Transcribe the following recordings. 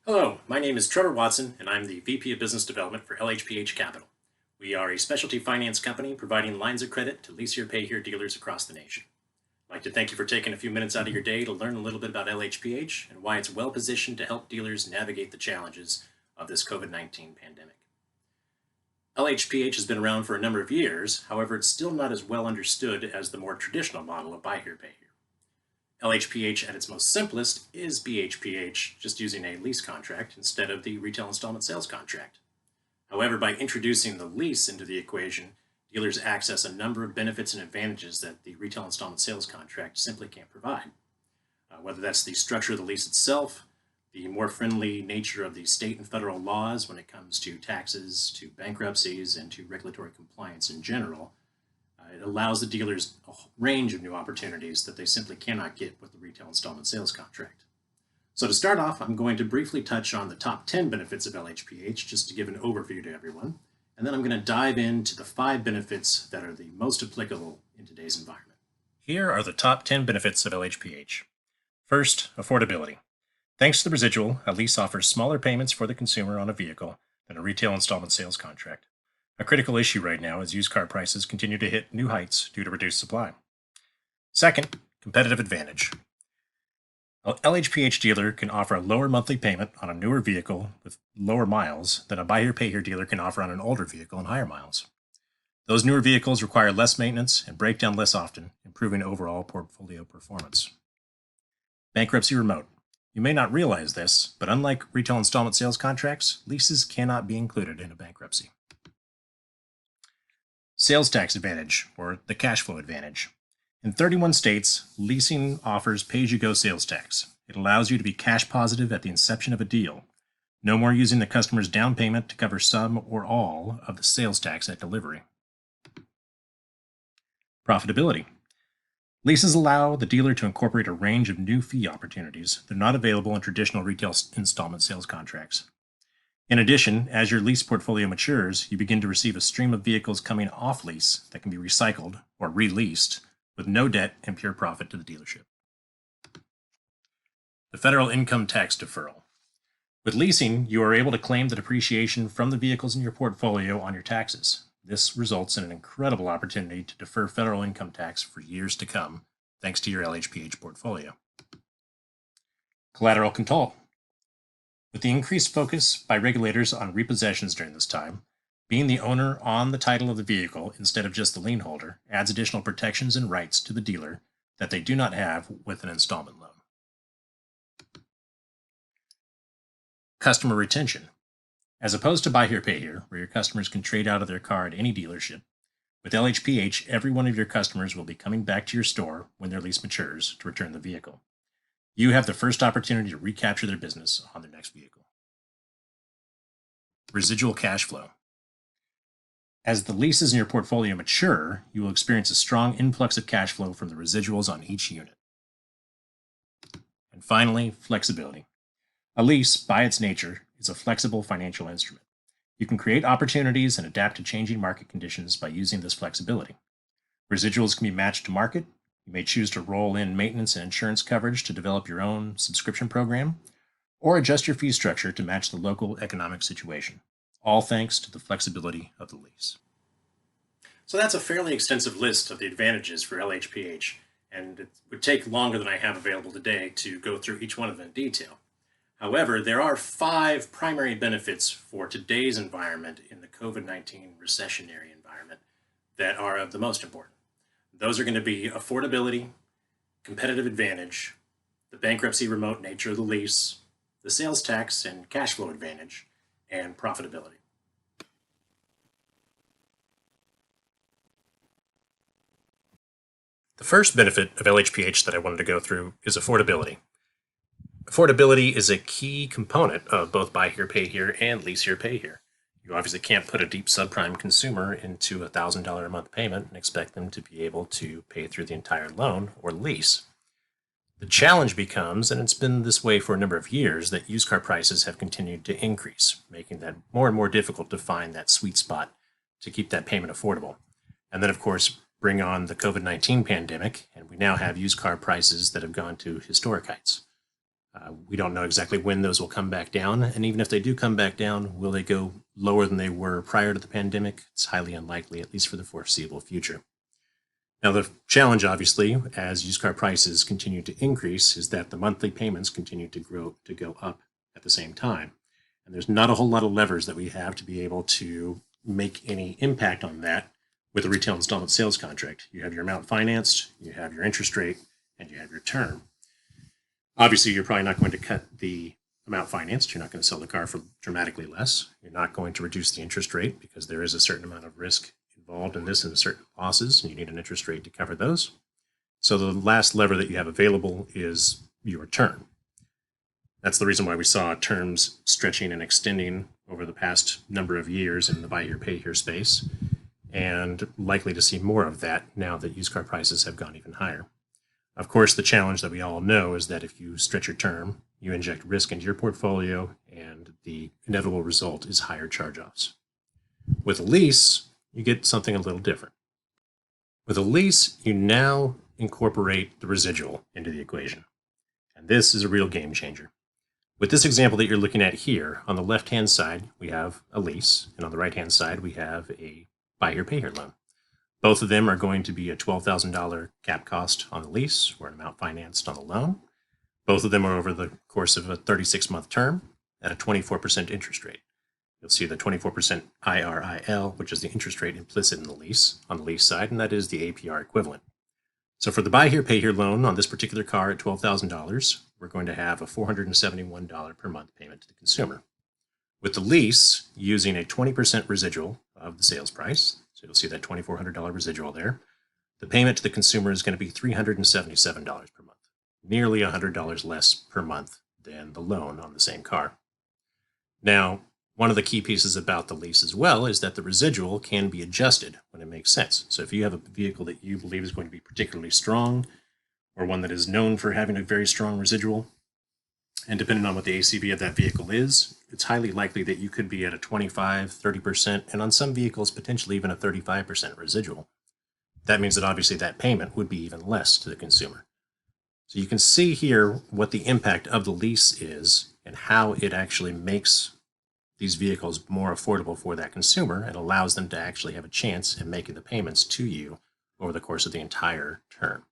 Hello, my name is Trevor Watson, and I'm the VP of Business Development for LHPH Capital. We are a specialty finance company providing lines of credit to lease here, pay here dealers across the nation. I'd like to thank you for taking a few minutes out of your day to learn a little bit about LHPH and why it's well positioned to help dealers navigate the challenges of this COVID-19 pandemic. LHPH has been around for a number of years, however, it's still not as well understood as the more traditional model of buy here, pay here. LHPH at its most simplest is BHPH, just using a lease contract instead of the retail installment sales contract. However, by introducing the lease into the equation, dealers access a number of benefits and advantages that the retail installment sales contract simply can't provide. Whether that's the structure of the lease itself, the more friendly nature of the state and federal laws when it comes to taxes, to bankruptcies, and to regulatory compliance in general, it allows the dealers a range of new opportunities that they simply cannot get with the retail installment sales contract. So to start off, I'm going to briefly touch on the top 10 benefits of LHPH just to give an overview to everyone. And then I'm going to dive into the 5 benefits that are the most applicable in today's environment. Here are the top 10 benefits of LHPH. First, affordability. Thanks to the residual, a lease offers smaller payments for the consumer on a vehicle than a retail installment sales contract. A critical issue right now as used car prices continue to hit new heights due to reduced supply. Second, competitive advantage. An LHPH dealer can offer a lower monthly payment on a newer vehicle with lower miles than a buy here, pay here dealer can offer on an older vehicle and higher miles. Those newer vehicles require less maintenance and break down less often, improving overall portfolio performance. Bankruptcy Remote. You may not realize this, but unlike retail installment sales contracts, leases cannot be included in a bankruptcy. Sales tax advantage, or the cash flow advantage. In 31 states, leasing offers pay-as-you-go sales tax. It allows you to be cash positive at the inception of a deal. No more using the customer's down payment to cover some or all of the sales tax at delivery. Profitability. Leases allow the dealer to incorporate a range of new fee opportunities that are not available in traditional retail installment sales contracts. In addition, as your lease portfolio matures, you begin to receive a stream of vehicles coming off lease that can be recycled or released with no debt and pure profit to the dealership. The federal income tax deferral. With leasing, you are able to claim the depreciation from the vehicles in your portfolio on your taxes. This results in an incredible opportunity to defer federal income tax for years to come, thanks to your LHPH portfolio. Collateral control. With the increased focus by regulators on repossessions during this time, being the owner on the title of the vehicle instead of just the lien holder adds additional protections and rights to the dealer that they do not have with an installment loan. Customer retention. As opposed to buy here, pay here, where your customers can trade out of their car at any dealership, with LHPH, every one of your customers will be coming back to your store when their lease matures to return the vehicle. You have the first opportunity to recapture their business on their next vehicle. Residual cash flow. As the leases in your portfolio mature, you will experience a strong influx of cash flow from the residuals on each unit. And finally, flexibility. A lease, by its nature, is a flexible financial instrument. You can create opportunities and adapt to changing market conditions by using this flexibility. Residuals can be matched to market. You may choose to roll in maintenance and insurance coverage to develop your own subscription program, or adjust your fee structure to match the local economic situation, all thanks to the flexibility of the lease. So that's a fairly extensive list of the advantages for LHPH, and it would take longer than I have available today to go through each one of them in detail. However, there are 5 primary benefits for today's environment in the COVID-19 recessionary environment that are of the most important. Those are going to be affordability, competitive advantage, the bankruptcy remote nature of the lease, the sales tax and cash flow advantage, and profitability. The first benefit of LHPH that I wanted to go through is affordability. Affordability is a key component of both buy here, pay here, and lease here, pay here. You obviously can't put a deep subprime consumer into a $1,000 a month payment and expect them to be able to pay through the entire loan or lease. The challenge becomes, and it's been this way for a number of years, that used car prices have continued to increase, making that more and more difficult to find that sweet spot to keep that payment affordable. And then, of course, bring on the COVID-19 pandemic, and we now have used car prices that have gone to historic heights. We don't know exactly when those will come back down. And even if they do come back down, will they go lower than they were prior to the pandemic? It's highly unlikely, at least for the foreseeable future. Now, the challenge, obviously, as used car prices continue to increase, is that the monthly payments continue to go up at the same time. And there's not a whole lot of levers that we have to be able to make any impact on that with a retail installment sales contract. You have your amount financed, you have your interest rate, and you have your term. Obviously, you're probably not going to cut the amount financed. You're not going to sell the car for dramatically less. You're not going to reduce the interest rate because there is a certain amount of risk involved in this and certain losses, and you need an interest rate to cover those. So the last lever that you have available is your term. That's the reason why we saw terms stretching and extending over the past number of years in the buy here, pay here space, and likely to see more of that now that used car prices have gone even higher. Of course, the challenge that we all know is that if you stretch your term, you inject risk into your portfolio, and the inevitable result is higher charge-offs. With a lease, you get something a little different. With a lease, you now incorporate the residual into the equation. And this is a real game changer. With this example that you're looking at here, on the left-hand side, we have a lease, and on the right-hand side, we have a buy here, pay here loan. Both of them are going to be a $12,000 cap cost on the lease or an amount financed on the loan. Both of them are over the course of a 36-month term at a 24% interest rate. You'll see the 24% IRIL, which is the interest rate implicit in the lease on the lease side, and that is the APR equivalent. So for the buy here, pay here loan on this particular car at $12,000, we're going to have a $471 per month payment to the consumer. With the lease, using a 20% residual of the sales price, so you'll see that $2,400 residual there, the payment to the consumer is going to be $377 per month, nearly $100 less per month than the loan on the same car. Now, one of the key pieces about the lease as well is that the residual can be adjusted when it makes sense. So if you have a vehicle that you believe is going to be particularly strong, or one that is known for having a very strong residual, and depending on what the ACV of that vehicle is, it's highly likely that you could be at a 25, 30%, and on some vehicles, potentially even a 35% residual. That means that obviously that payment would be even less to the consumer. So you can see here what the impact of the lease is and how it actually makes these vehicles more affordable for that consumer and allows them to actually have a chance in making the payments to you over the course of the entire term.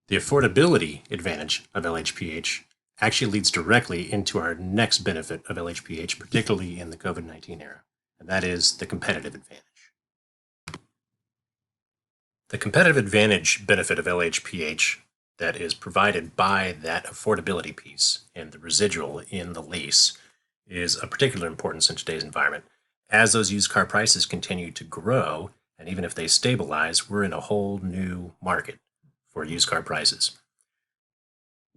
The affordability advantage of LHPH actually leads directly into our next benefit of LHPH, particularly in the COVID-19 era, and that is the competitive advantage. The competitive advantage benefit of LHPH that is provided by that affordability piece and the residual in the lease is of particular importance in today's environment. As those used car prices continue to grow, and even if they stabilize, we're in a whole new market for used car prices.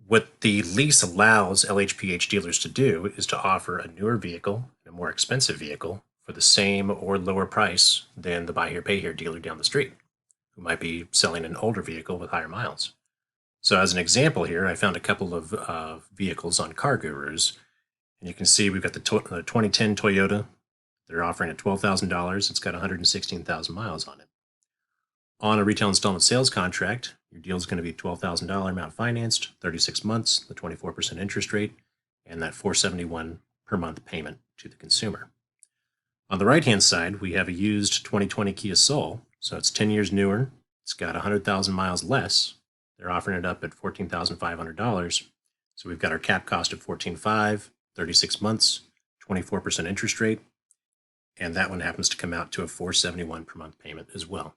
What the lease allows LHPH dealers to do is to offer a newer vehicle, a more expensive vehicle, for the same or lower price than the buy here, pay here dealer down the street, who might be selling an older vehicle with higher miles. So as an example here, I found a couple of vehicles on Car Gurus, and you can see we've got the 2010 Toyota. They're offering at $12,000. It's got 116,000 miles on it. On a retail installment sales contract, your deal is going to be $12,000 amount financed, 36 months, the 24% interest rate, and that $471 per month payment to the consumer. On the right-hand side, we have a used 2020 Kia Soul. So it's 10 years newer. It's got 100,000 miles less. They're offering it up at $14,500. So we've got our cap cost of $14,500, 36 months, 24% interest rate, and that one happens to come out to a $471 per month payment as well.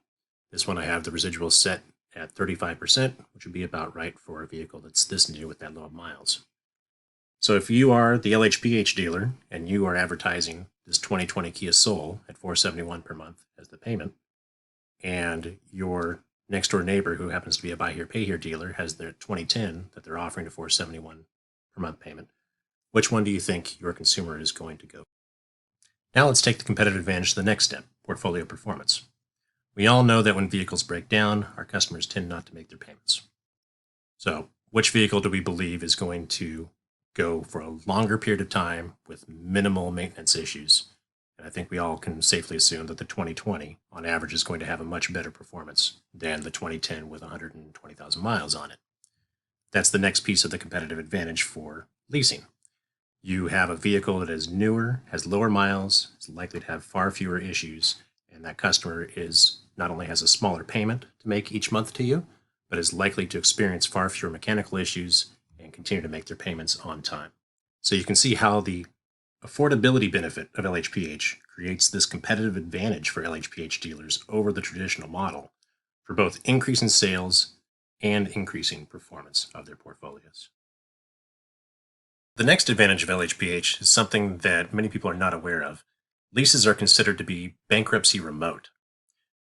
This one I have the residual set at 35%, which would be about right for a vehicle that's this new with that low of miles. So if you are the LHPH dealer and you are advertising this 2020 Kia Soul at $471 per month as the payment, and your next door neighbor who happens to be a buy here, pay here dealer has their 2010 that they're offering a $471 per month payment, which one do you think your consumer is going to go? Now let's take the competitive advantage to the next step, portfolio performance. We all know that when vehicles break down, our customers tend not to make their payments. So which vehicle do we believe is going to go for a longer period of time with minimal maintenance issues? And I think we all can safely assume that the 2020 on average is going to have a much better performance than the 2010 with 120,000 miles on it. That's the next piece of the competitive advantage for leasing. You have a vehicle that is newer, has lower miles, is likely to have far fewer issues, and that customer is not only has a smaller payment to make each month to you, but is likely to experience far fewer mechanical issues and continue to make their payments on time. So you can see how the affordability benefit of LHPH creates this competitive advantage for LHPH dealers over the traditional model for both increasing sales and increasing performance of their portfolios. The next advantage of LHPH is something that many people are not aware of. Leases are considered to be bankruptcy remote.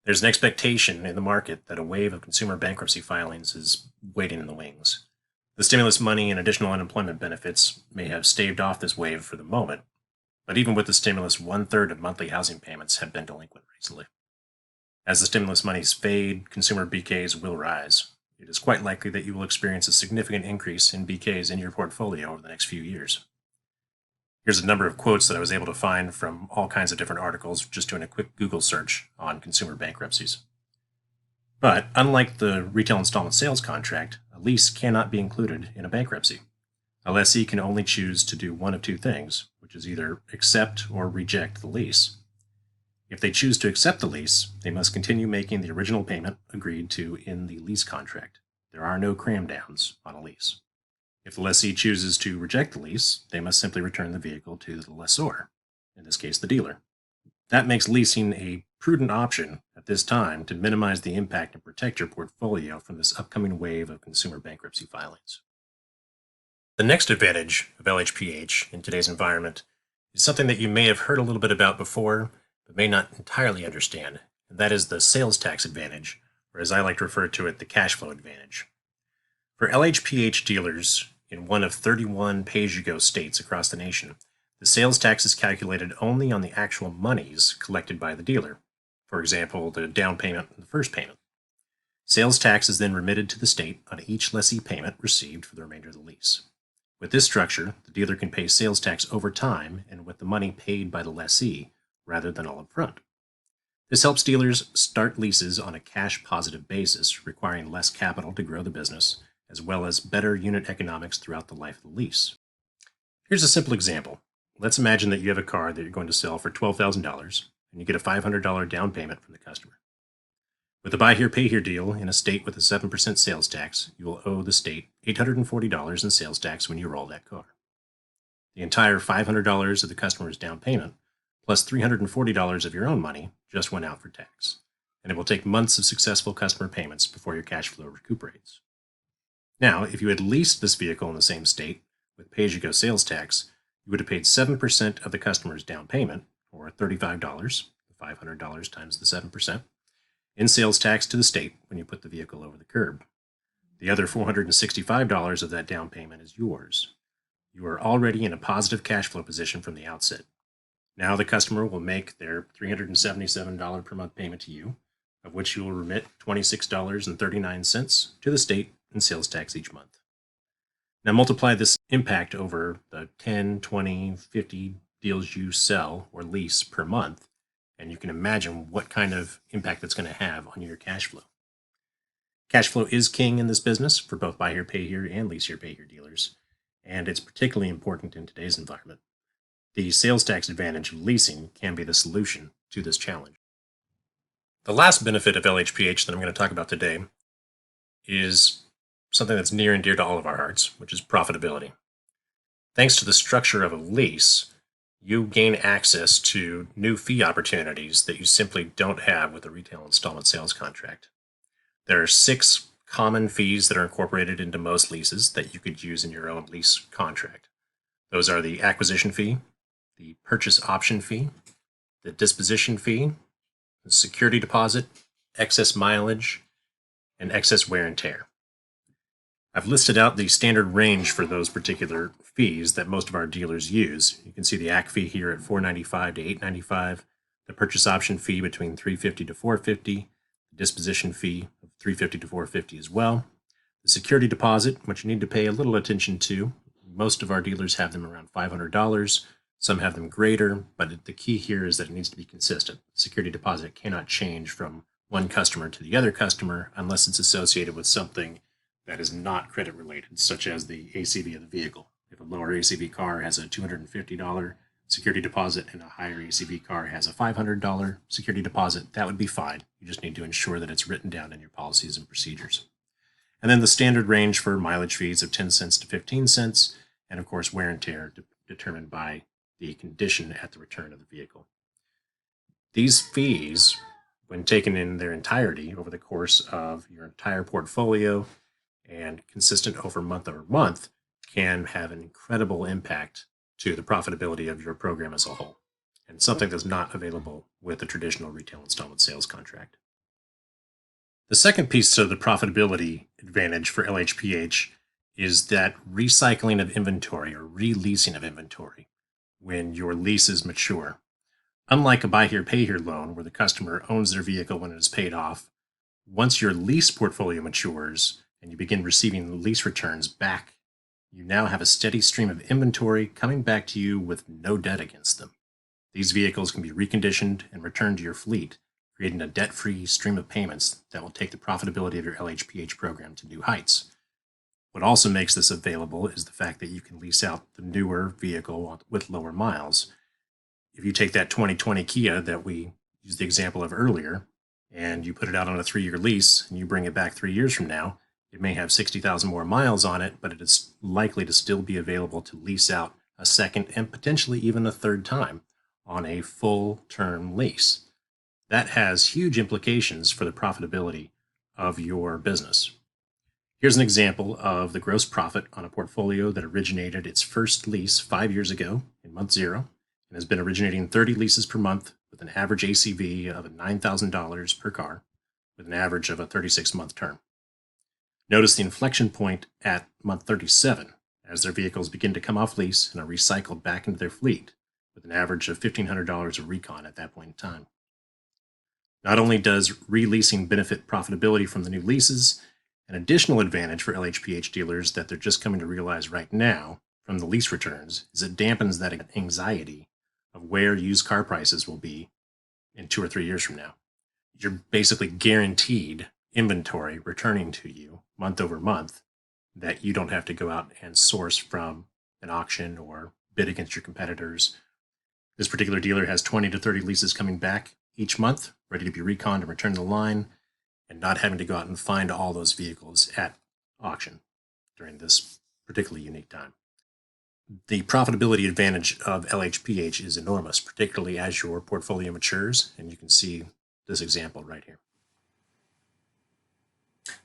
There's an expectation in the market that a wave of consumer bankruptcy filings is waiting in the wings. The stimulus money and additional unemployment benefits may have staved off this wave for the moment, but even with the stimulus, 1/3 of monthly housing payments have been delinquent recently. As the stimulus monies fade, consumer BKs will rise. It is quite likely that you will experience a significant increase in BKs in your portfolio over the next few years. Here's a number of quotes that I was able to find from all kinds of different articles just doing a quick Google search on consumer bankruptcies. But unlike the retail installment sales contract, a lease cannot be included in a bankruptcy. A lessee can only choose to do one of two things, which is either accept or reject the lease. If they choose to accept the lease, they must continue making the original payment agreed to in the lease contract. There are no cram downs on a lease. If the lessee chooses to reject the lease, they must simply return the vehicle to the lessor, in this case the dealer. That makes leasing a prudent option at this time to minimize the impact and protect your portfolio from this upcoming wave of consumer bankruptcy filings. The next advantage of LHPH in today's environment is something that you may have heard a little bit about before, but may not entirely understand, and that is the sales tax advantage, or as I like to refer to it, the cash flow advantage. For LHPH dealers in one of 31 pay-as-you-go states across the nation, the sales tax is calculated only on the actual monies collected by the dealer. For example, the down payment and the first payment. Sales tax is then remitted to the state on each lessee payment received for the remainder of the lease. With this structure, the dealer can pay sales tax over time and with the money paid by the lessee rather than all up front. This helps dealers start leases on a cash-positive basis, requiring less capital to grow the business, as well as better unit economics throughout the life of the lease. Here's a simple example. Let's imagine that you have a car that you're going to sell for $12,000 and you get a $500 down payment from the customer. With a buy here, pay here deal in a state with a 7% sales tax, you will owe the state $840 in sales tax when you roll that car. The entire $500 of the customer's down payment, plus $340 of your own money, just went out for tax, and it will take months of successful customer payments before your cash flow recuperates. Now, if you had leased this vehicle in the same state with pay-as-you-go sales tax, you would have paid 7% of the customer's down payment, or $35, $500 times the 7%, in sales tax to the state when you put the vehicle over the curb. The other $465 of that down payment is yours. You are already in a positive cash flow position from the outset. Now the customer will make their $377 per month payment to you, of which you will remit $26.39 to the state in sales tax each month. Now multiply this impact over the 10, 20, 50 deals you sell or lease per month, and you can imagine what kind of impact that's going to have on your cash flow. Cash flow is king in this business for both buy here, pay here, and lease here, pay here dealers, and it's particularly important in today's environment. The sales tax advantage of leasing can be the solution to this challenge. The last benefit of LHPH that I'm going to talk about today is something that's near and dear to all of our hearts, which is profitability. Thanks to the structure of a lease, you gain access to new fee opportunities that you simply don't have with a retail installment sales contract. There are 6 common fees that are incorporated into most leases that you could use in your own lease contract. Those are the acquisition fee, the purchase option fee, the disposition fee, the security deposit, excess mileage, and excess wear and tear. I've listed out the standard range for those particular fees that most of our dealers use. You can see the AC fee here at $495 to $895, the purchase option fee between $350 to $450, the disposition fee of $350 to $450 as well, the security deposit, which you need to pay a little attention to. Most of our dealers have them around $500. Some have them greater, but the key here is that it needs to be consistent. Security deposit cannot change from one customer to the other customer unless it's associated with something that is not credit related, such as the ACV of the vehicle. If a lower ACV car has a $250 security deposit and a higher ACV car has a $500 security deposit, that would be fine. You just need to ensure that it's written down in your policies and procedures. And then the standard range for mileage fees of 10 cents to 15 cents, and of course wear and tear determined by the condition at the return of the vehicle. These fees, when taken in their entirety over the course of your entire portfolio and consistent over month, can have an incredible impact to the profitability of your program as a whole, and something that's not available with a traditional retail installment sales contract. The second piece to the profitability advantage for LHPH is that recycling of inventory or releasing of inventory when your leases mature. Unlike a buy here, pay here loan where the customer owns their vehicle when it is paid off, once your lease portfolio matures and you begin receiving lease returns back, you now have a steady stream of inventory coming back to you with no debt against them. These vehicles can be reconditioned and returned to your fleet, creating a debt-free stream of payments that will take the profitability of your LHPH program to new heights. What also makes this available is the fact that you can lease out the newer vehicle with lower miles. If you take that 2020 Kia that we used the example of earlier, and you put it out on a 3-year lease, and you bring it back 3 years from now, it may have 60,000 more miles on it, but it is likely to still be available to lease out a second and potentially even a third time on a full-term lease. That has huge implications for the profitability of your business. Here's an example of the gross profit on a portfolio that originated its first lease 5 years ago in month 0 and has been originating 30 leases per month with an average ACV of $9,000 per car with an average of a 36-month term. Notice the inflection point at month 37 as their vehicles begin to come off lease and are recycled back into their fleet with an average of $1,500 of recon at that point in time. Not only does releasing benefit profitability from the new leases, an additional advantage for LHPH dealers that they're just coming to realize right now from the lease returns is it dampens that anxiety of where used car prices will be in 2 or 3 years from now. You're basically guaranteed inventory returning to you month over month that you don't have to go out and source from an auction or bid against your competitors. This particular dealer has 20 to 30 leases coming back each month, ready to be reconned and returned to the line, and not having to go out and find all those vehicles at auction during this particularly unique time. The profitability advantage of LHPH is enormous, particularly as your portfolio matures, and you can see this example right here.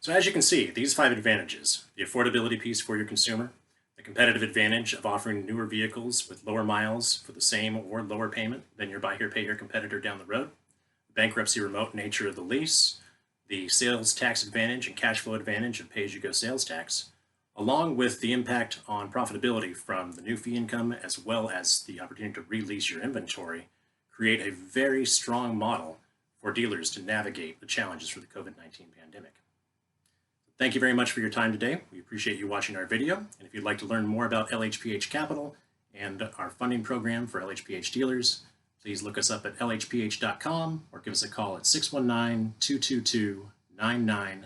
So as you can see, these 5 advantages, the affordability piece for your consumer, the competitive advantage of offering newer vehicles with lower miles for the same or lower payment than your buy here, pay here competitor down the road, the bankruptcy remote nature of the lease, the sales tax advantage and cash flow advantage of pay-as-you-go sales tax, along with the impact on profitability from the new fee income as well as the opportunity to release your inventory, create a very strong model for dealers to navigate the challenges for the COVID-19 pandemic. Thank you very much for your time today. We appreciate you watching our video. And if you'd like to learn more about LHPH Capital and our funding program for LHPH dealers, please look us up at lhph.com or give us a call at 619-222-9999.